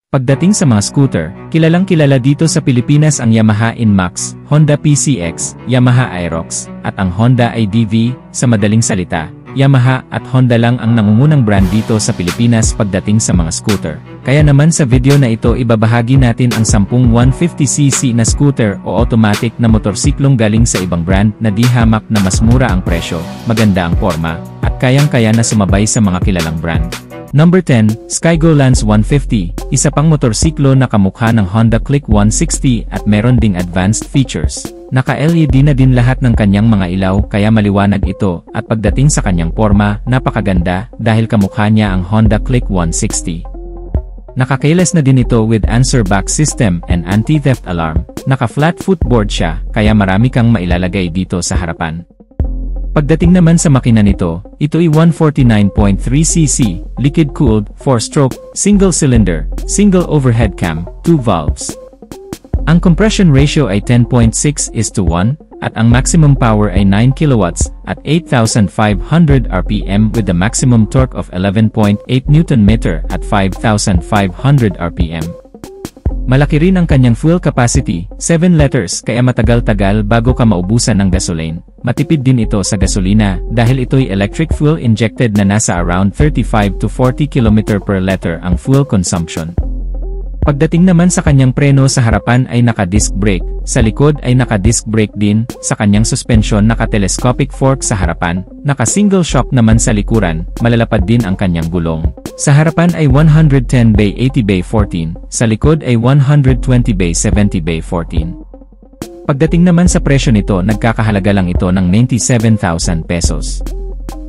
Pagdating sa mga scooter, kilalang kilala dito sa Pilipinas ang Yamaha Inmax, Honda PCX, Yamaha Aerox, at ang Honda IDV. Sa madaling salita, Yamaha at Honda lang ang nangungunang brand dito sa Pilipinas pagdating sa mga scooter. Kaya naman sa video na ito ibabahagi natin ang 10 150cc na scooter o automatic na motorsiklong galing sa ibang brand na di hamak na mas mura ang presyo, maganda ang forma, at kayang-kaya na sumabay sa mga kilalang brand. Number 10, Skygo Lance 150, isa pang motorsiklo na kamukha ng Honda Click 160 at meron ding advanced features. Naka-LED na din lahat ng kanyang mga ilaw kaya maliwanag ito at pagdating sa kanyang forma, napakaganda dahil kamukha niya ang Honda Click 160. Naka-keyless na din ito with answer back system and anti-theft alarm. Naka-flat footboard siya kaya marami kang mailalagay dito sa harapan. Pagdating naman sa makina nito, ito ay 149.3cc, liquid-cooled, 4-stroke, single-cylinder, single overhead cam, 2 valves. Ang compression ratio ay 10.6:1, at ang maximum power ay 9 kilowatts at 8,500 RPM with the maximum torque of 11.8 Nm at 5,500 RPM. Malaki rin ang kanyang fuel capacity, 7 liters kaya matagal-tagal bago ka maubusan ng gasoline. Matipid din ito sa gasolina dahil ito'y electric fuel injected na nasa around 35 to 40 km per liter ang fuel consumption. Pagdating naman sa kanyang preno sa harapan ay naka-disc brake, sa likod ay naka-disc brake din, sa kanyang suspension naka-telescopic fork sa harapan, naka-single shock naman sa likuran, malalapad din ang kanyang gulong. Sa harapan ay 110/80/14, sa likod ay 120/70/14. Pagdating naman sa presyo nito nagkakahalaga lang ito ng 97,000 pesos.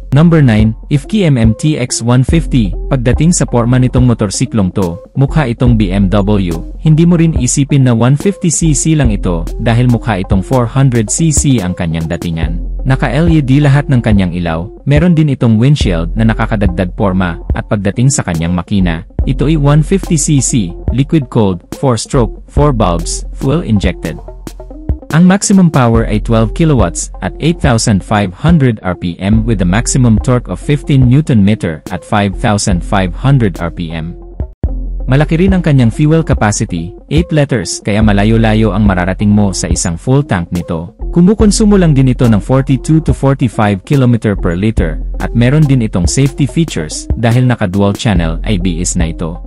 Number 9, IFKI MMTX 150, pagdating sa forma nitong motorsiklong to, mukha itong BMW, hindi mo rin isipin na 150cc lang ito dahil mukha itong 400cc ang kanyang datingan. Naka-LED lahat ng kanyang ilaw, meron din itong windshield na nakakadagdag forma, at pagdating sa kanyang makina, ito ay 150cc, liquid-cooled, 4-stroke, 4 valves, fuel injected. Ang maximum power ay 12 kilowatts at 8,500 RPM with a maximum torque of 15 Nm at 5,500 RPM. Malaki rin ang kanyang fuel capacity, 8 liters kaya malayo-layo ang mararating mo sa isang full tank nito. Kumukonsumo lang din ito ng 42 to 45 km per liter at meron din itong safety features dahil naka-dual channel ABS na ito.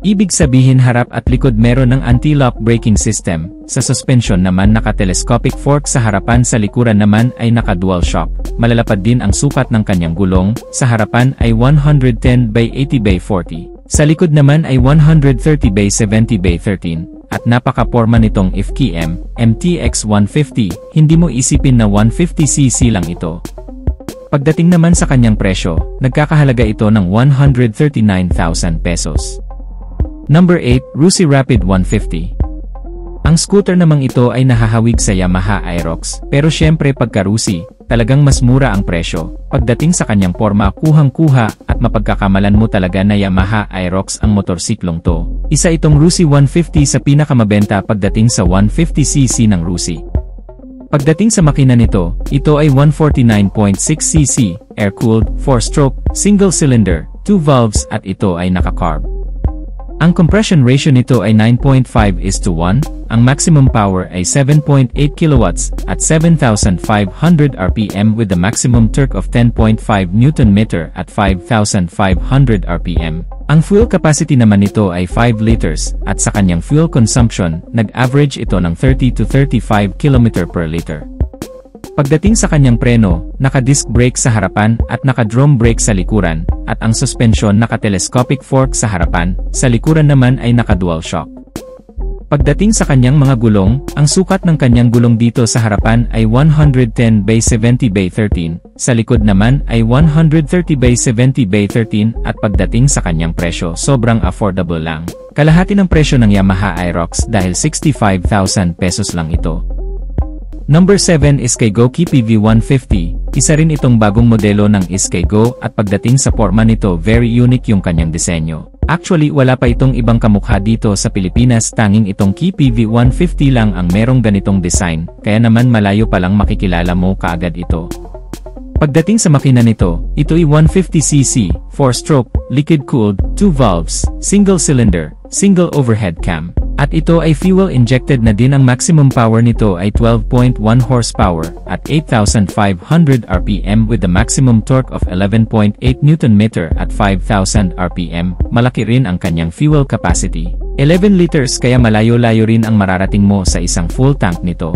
Ibig sabihin harap at likod meron ng anti-lock braking system, sa suspension naman naka-telescopic fork sa harapan, sa likuran naman ay naka-dual shock. Malalapad din ang sukat ng kanyang gulong, sa harapan ay 110/80/40, sa likod naman ay 130/70/13, at napaka-porma nitong IFKI MTX 150, hindi mo isipin na 150cc lang ito. Pagdating naman sa kanyang presyo, nagkakahalaga ito ng 139,000 pesos. Number 8, Rusi Rapid 150. Ang scooter namang ito ay nahahawig sa Yamaha Aerox, pero syempre pagka Rusi, talagang mas mura ang presyo. Pagdating sa kanyang forma kuhang-kuha at mapagkakamalan mo talaga na Yamaha Aerox ang motorsiklong to. Isa itong Rusi 150 sa pinakamabenta pagdating sa 150cc ng Rusi. Pagdating sa makina nito, ito ay 149.6cc, air-cooled, 4-stroke, single-cylinder, 2 valves at ito ay naka-carb. Ang compression ratio nito ay 9.5:1, ang maximum power ay 7.8 kilowatts at 7,500 RPM with the maximum torque of 10.5 Nm at 5,500 RPM. Ang fuel capacity naman nito ay 5 liters at sa kanyang fuel consumption, nag-average ito ng 30 to 35 km per liter. Pagdating sa kanyang preno, naka-disc brake sa harapan at naka-drum brake sa likuran, at ang suspension naka-telescopic fork sa harapan, sa likuran naman ay naka-dual shock. Pagdating sa kanyang mga gulong, ang sukat ng kanyang gulong dito sa harapan ay 110/70/13, sa likod naman ay 130/70/13 at pagdating sa kanyang presyo sobrang affordable lang. Kalahati ng presyo ng Yamaha Aerox dahil 65,000 pesos lang ito. Number 7 is Skygo KPV 150, isa rin itong bagong modelo ng Skygo at pagdating sa forma nito very unique yung kanyang disenyo. Actually wala pa itong ibang kamukha dito sa Pilipinas, tanging itong KPV 150 lang ang merong ganitong design, kaya naman malayo pa lang makikilala mo kaagad ito. Pagdating sa makina nito, ito ay 150cc, 4-stroke, liquid-cooled, 2 valves, single-cylinder, single overhead cam. At ito ay fuel injected na din. Ang maximum power nito ay 12.1 horsepower at 8,500 RPM with the maximum torque of 11.8 Nm at 5,000 RPM. Malaki rin ang kanyang fuel capacity. 11 liters kaya malayo-layo rin ang mararating mo sa isang full tank nito.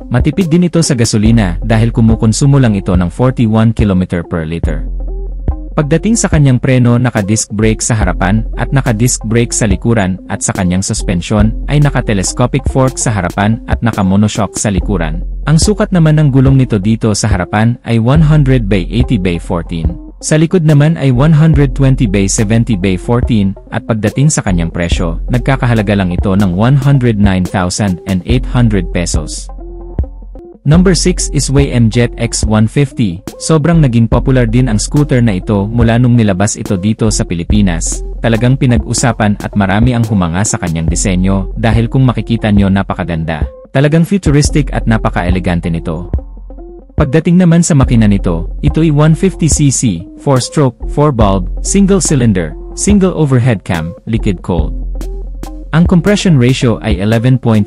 Matipid din ito sa gasolina dahil kumukonsumo lang ito ng 41 km per liter. Pagdating sa kanyang preno, naka-disc brake sa harapan at naka-disc brake sa likuran, at sa kanyang suspension ay naka-telescopic fork sa harapan at naka-monoshock sa likuran. Ang sukat naman ng gulong nito dito sa harapan ay 100 by 80 by 14. Sa likod naman ay 120 by 70 by 14, at pagdating sa kanyang presyo, nagkakahalaga lang ito ng 109,800 pesos. Number 6 is Waymo-Jet X150. Sobrang naging popular din ang scooter na ito mula nung nilabas ito dito sa Pilipinas. Talagang pinag-usapan at marami ang humanga sa kanyang disenyo dahil kung makikita nyo, napakaganda. Talagang futuristic at napaka-elegante nito. Pagdating naman sa makina nito, ito'y 150cc, 4-stroke, 4-bulb, single-cylinder, single overhead cam, liquid-cooled. Ang compression ratio ay 11.3:1,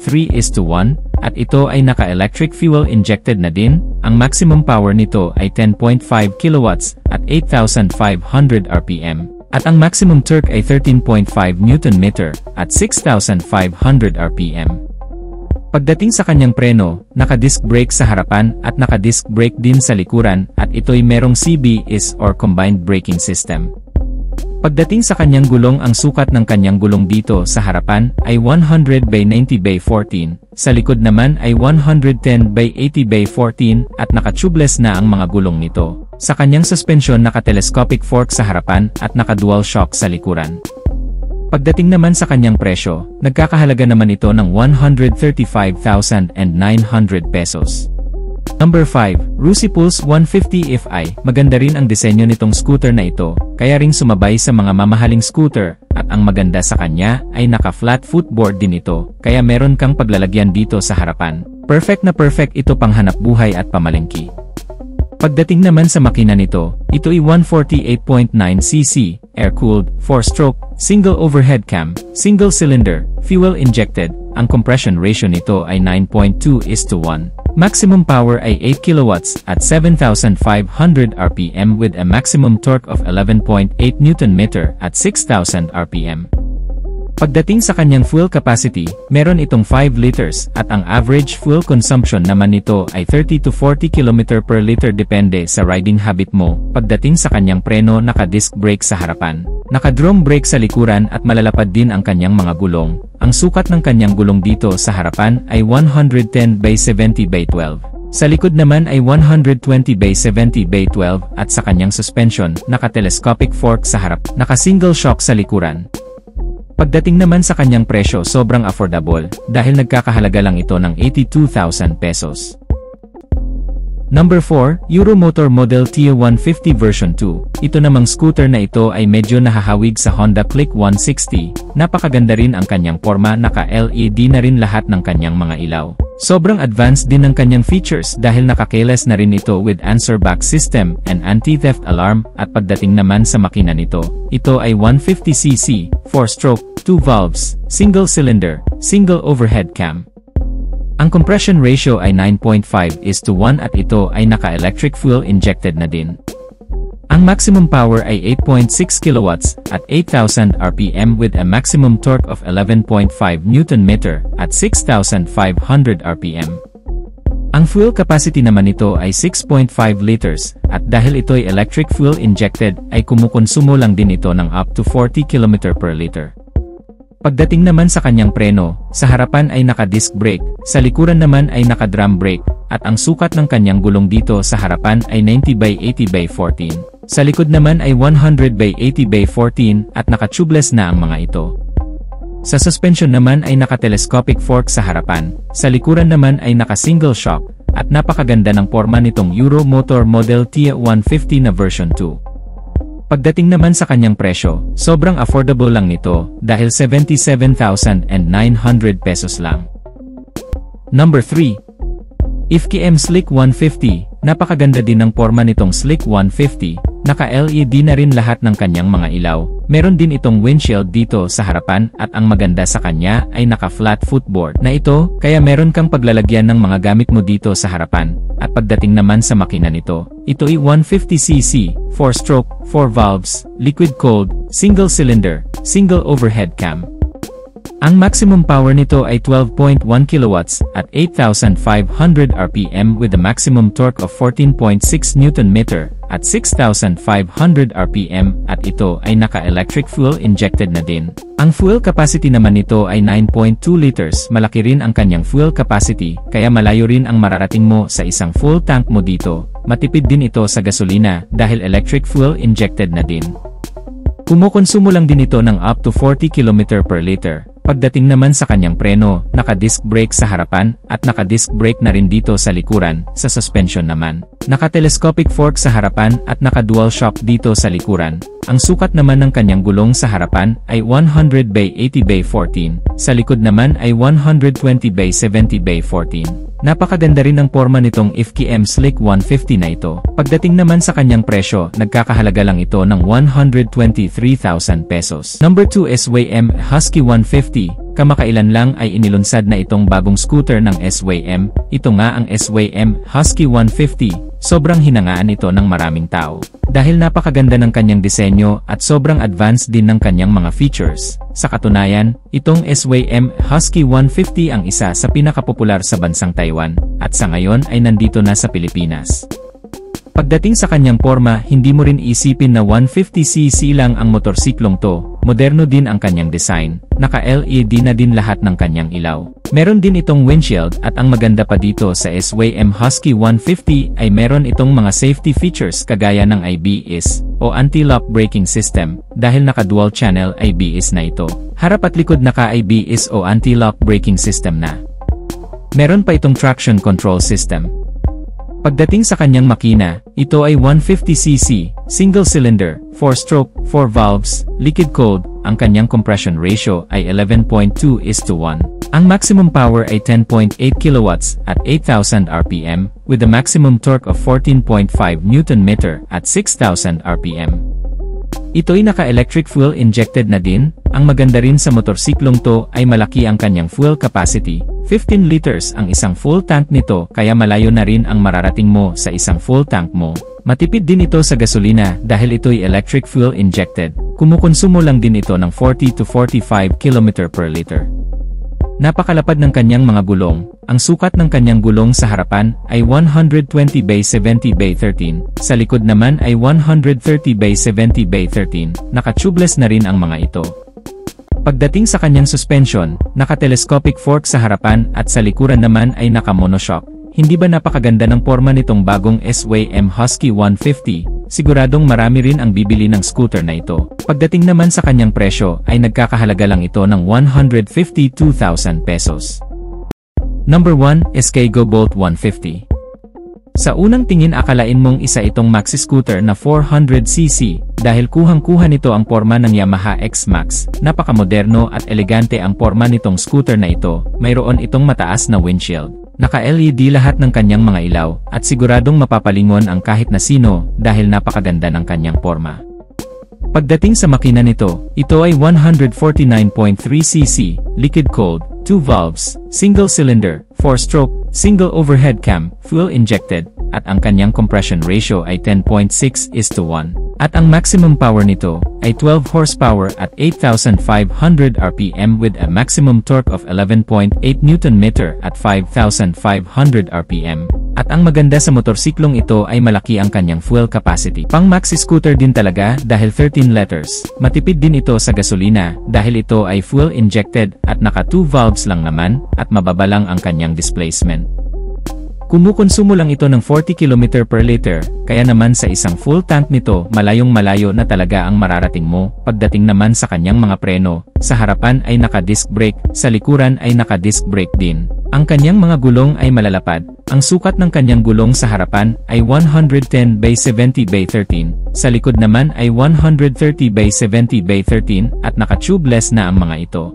at ito ay naka-electric fuel injected na din. Ang maximum power nito ay 10.5 kilowatts at 8,500 RPM. At ang maximum torque ay 13.5 Nm at 6,500 RPM. Pagdating sa kanyang preno, naka-disc brake sa harapan at naka-disc brake din sa likuran, at ito'y merong CBS or combined braking system. Pagdating sa kanyang gulong, ang sukat ng kanyang gulong dito sa harapan ay 100 by 90 by 14, sa likod naman ay 110 by 80 by 14, at naka-tubeless na ang mga gulong nito. Sa kanyang suspension, naka-telescopic fork sa harapan at naka-dual shock sa likuran. Pagdating naman sa kanyang presyo, nagkakahalaga naman ito ng 135,900 pesos. Number 5, Russi Pulse 150 Fi. Maganda rin ang disenyo nitong scooter na ito, kaya ring sumabay sa mga mamahaling scooter, at ang maganda sa kanya ay naka-flat footboard din ito, kaya meron kang paglalagyan dito sa harapan. Perfect na perfect ito pang hanap buhay at pamalengke. Pagdating naman sa makina nito, ito'y 148.9cc, air-cooled, 4-stroke, single overhead cam, single cylinder, fuel injected. Ang compression ratio nito ay 9.2:1. Maximum power ay 8 kilowatts at 7,500 RPM with a maximum torque of 11.8 Nm at 6,000 RPM. Pagdating sa kanyang fuel capacity, meron itong 5 liters at ang average fuel consumption naman nito ay 30 to 40 km per liter depende sa riding habit mo. Pagdating sa kanyang preno, naka-disc brake sa harapan, naka-drum brake sa likuran at malalapad din ang kanyang mga gulong. Ang sukat ng kanyang gulong dito sa harapan ay 110 by 70 by 12. Sa likod naman ay 120 by 70 by 12 at sa kanyang suspension, naka-telescopic fork sa harap, naka-single shock sa likuran. Pagdating naman sa kanyang presyo, sobrang affordable dahil nagkakahalaga lang ito ng 82,000 pesos. Number 4, Euromotor Model T150 version 2. Ito namang scooter na ito ay medyo nahahawig sa Honda Click 160. Napakaganda rin ang kanyang forma, naka-LED na rin lahat ng kanyang mga ilaw. Sobrang advanced din ng kanyang features dahil naka-keyless na rin ito with answer back system and anti-theft alarm. At pagdating naman sa makina nito, ito ay 150cc, 4-stroke, 2 valves, single cylinder, single overhead cam. Ang compression ratio ay 9.5:1 at ito ay naka-electric fuel injected na din. Ang maximum power ay 8.6 kilowatts at 8,000 RPM with a maximum torque of 11.5 Nm at 6,500 RPM. Ang fuel capacity naman nito ay 6.5 liters at dahil ito'y electric fuel injected ay kumukonsumo lang din ito ng up to 40 km per liter. Pagdating naman sa kanyang preno, sa harapan ay naka-disc brake, sa likuran naman ay naka-drum brake, at ang sukat ng kanyang gulong dito sa harapan ay 90 by 80 by 14. Sa likod naman ay 100 by 80 by 14 at naka-tubeless na ang mga ito. Sa suspension naman ay naka-telescopic fork sa harapan, sa likuran naman ay naka-single shock, at napakaganda ng forma nitong Euromotor Model T150 na version 2. Pagdating naman sa kanyang presyo, sobrang affordable lang nito dahil 77,900 pesos lang. Number 3. IFKM Slick 150. Napakaganda din ng forma nitong Slick 150. Naka-LED na rin lahat ng kanyang mga ilaw. Meron din itong windshield dito sa harapan at ang maganda sa kanya ay naka-flat footboard na ito, kaya meron kang paglalagyan ng mga gamit mo dito sa harapan. At pagdating naman sa makina nito, ito ay 150cc, 4-stroke, 4 valves, liquid-cooled, single cylinder, single overhead cam. Ang maximum power nito ay 12.1 kilowatts at 8,500 RPM with a maximum torque of 14.6 Nm at 6,500 RPM at ito ay naka-electric fuel injected na din. Ang fuel capacity naman nito ay 9.2 liters. Malaki rin ang kanyang fuel capacity kaya malayo rin ang mararating mo sa isang full tank mo dito. Matipid din ito sa gasolina dahil electric fuel injected na din. Kumukonsumo lang din ito ng up to 40 km per liter. Pagdating naman sa kanyang preno, naka-disc brake sa harapan at naka-disc brake na rin dito sa likuran. Sa suspension naman, naka-telescopic fork sa harapan at naka-dual shock dito sa likuran. Ang sukat naman ng kanyang gulong sa harapan ay 100 by 80 by 14. Sa likod naman ay 120 by 70 by 14. Napakaganda rin ang forma nitong FKM Slick 150 na ito. Pagdating naman sa kanyang presyo, nagkakahalaga lang ito ng 123,000 pesos. Number 2 SYM Husky 150. Kamakailan lang ay inilunsad na itong bagong scooter ng SYM. Ito nga ang SYM Husky 150. Sobrang hinangaan ito ng maraming tao. Dahil napakaganda ng kanyang disenyo at sobrang advanced din ng kanyang mga features. Sa katunayan, itong SYM Husky 150 ang isa sa pinakapopular sa bansang Taiwan, at sa ngayon ay nandito na sa Pilipinas. Pagdating sa kanyang forma, hindi mo rin isipin na 150cc lang ang motorsiklong to. Moderno din ang kanyang design. Naka-LED na din lahat ng kanyang ilaw. Meron din itong windshield at ang maganda pa dito sa SYM Husky 150 ay meron itong mga safety features kagaya ng ABS o anti-lock braking system dahil naka-dual channel ABS na ito. Harap at likod naka-ABS o anti-lock braking system na. Meron pa itong traction control system. Pagdating sa kanyang makina, ito ay 150cc, single cylinder, 4-stroke, 4 valves, liquid-cooled, ang kanyang compression ratio ay 11.2:1. Ang maximum power ay 10.8 kilowatts at 8,000 RPM with a maximum torque of 14.5 Nm at 6,000 RPM. Ito'y naka-electric fuel injected na din. Ang maganda rin sa motorsiklong to ay malaki ang kanyang fuel capacity. 15 liters ang isang full tank nito kaya malayo na rin ang mararating mo sa isang full tank mo. Matipid din ito sa gasolina dahil ito'y electric fuel injected. Kumukonsumo lang din ito ng 40 to 45 km per liter. Napakalapad ng kanyang mga gulong. Ang sukat ng kanyang gulong sa harapan ay 120 by 70 by 13. Sa likod naman ay 130 by 70 by 13. Naka-tubeless na rin ang mga ito. Pagdating sa kanyang suspension, naka-telescopic fork sa harapan at sa likuran naman ay naka-monoshock. Hindi ba napakaganda ng forma nitong bagong SYM Husky 150? Siguradong marami rin ang bibili ng scooter na ito. Pagdating naman sa kanyang presyo ay nagkakahalaga lang ito ng 152,000 pesos. Number 1, SK Go Bolt 150. Sa unang tingin akalain mong isa itong maxi scooter na 400cc dahil kuhang-kuha nito ang forma ng Yamaha X-Max. Napakamoderno at elegante ang forma nitong scooter na ito. Mayroon itong mataas na windshield. Naka-LED lahat ng kanyang mga ilaw at siguradong mapapalingon ang kahit na sino dahil napakaganda ng kanyang forma. Pagdating sa makina nito, ito ay 149.3cc, liquid-cooled, 2 valves, single cylinder, 4-stroke, single overhead cam, fuel injected, at ang kanyang compression ratio ay 10.6:1. At ang maximum power nito ay 12 horsepower at 8,500 RPM with a maximum torque of 11.8 Nm at 5,500 RPM. At ang maganda sa motorsiklong ito ay malaki ang kanyang fuel capacity. Pang maxi scooter din talaga dahil 13 liters. Matipid din ito sa gasolina dahil ito ay fuel injected at naka 2 valves lang naman at mababa lang ang kanyang displacement. Kumukonsumo lang ito ng 40 km per liter, kaya naman sa isang full tank nito malayong malayo na talaga ang mararating mo. Pagdating naman sa kanyang mga preno, sa harapan ay naka-disc brake, sa likuran ay naka-disc brake din. Ang kanyang mga gulong ay malalapad. Ang sukat ng kanyang gulong sa harapan ay 110 by 70 by 13, sa likod naman ay 130 by 70 by 13 at naka-tubeless na ang mga ito.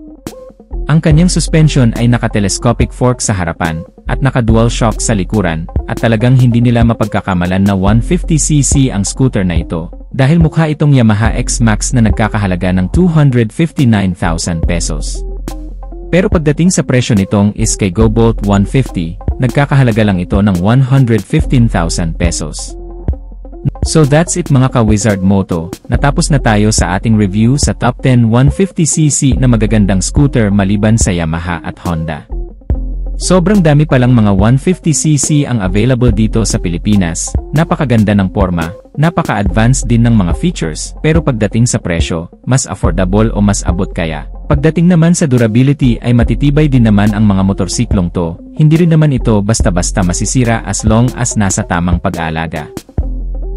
Ang kanyang suspension ay naka-telescopic fork sa harapan, at naka-dual shock sa likuran, at talagang hindi nila mapagkakamalan na 150cc ang scooter na ito, dahil mukha itong Yamaha X-Max na nagkakahalaga ng 259,000 pesos. Pero pagdating sa presyo nitong Sky Go Bolt 150, nagkakahalaga lang ito ng 115,000 pesos. So that's it mga ka-Wizard Moto, natapos na tayo sa ating review sa top 10 150cc na magagandang scooter maliban sa Yamaha at Honda. Sobrang dami palang mga 150cc ang available dito sa Pilipinas, napakaganda ng forma, napaka-advanced din ng mga features, pero pagdating sa presyo, mas affordable o mas abot kaya. Pagdating naman sa durability ay matitibay din naman ang mga motorsiklong to, hindi rin naman ito basta-basta masisira as long as nasa tamang pag-aalaga.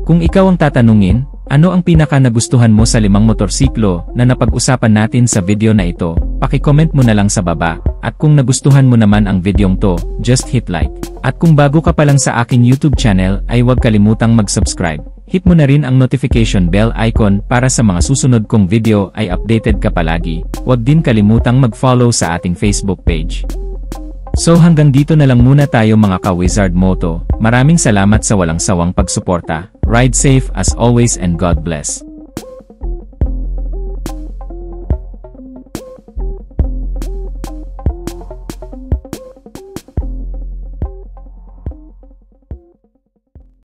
Kung ikaw ang tatanungin, ano ang pinaka nagustuhan mo sa 5 motorsiklo na napag-usapan natin sa video na ito, paki-comment mo na lang sa baba, at kung nagustuhan mo naman ang videong to, just hit like. At kung bago ka pa lang sa aking YouTube channel ay huwag kalimutang mag-subscribe, hit mo na rin ang notification bell icon para sa mga susunod kong video ay updated ka palagi, huwag din kalimutang mag-follow sa ating Facebook page. So hanggang dito na lang muna tayo mga ka-Wizard Moto, maraming salamat sa walang sawang pagsuporta, ride safe as always and God bless.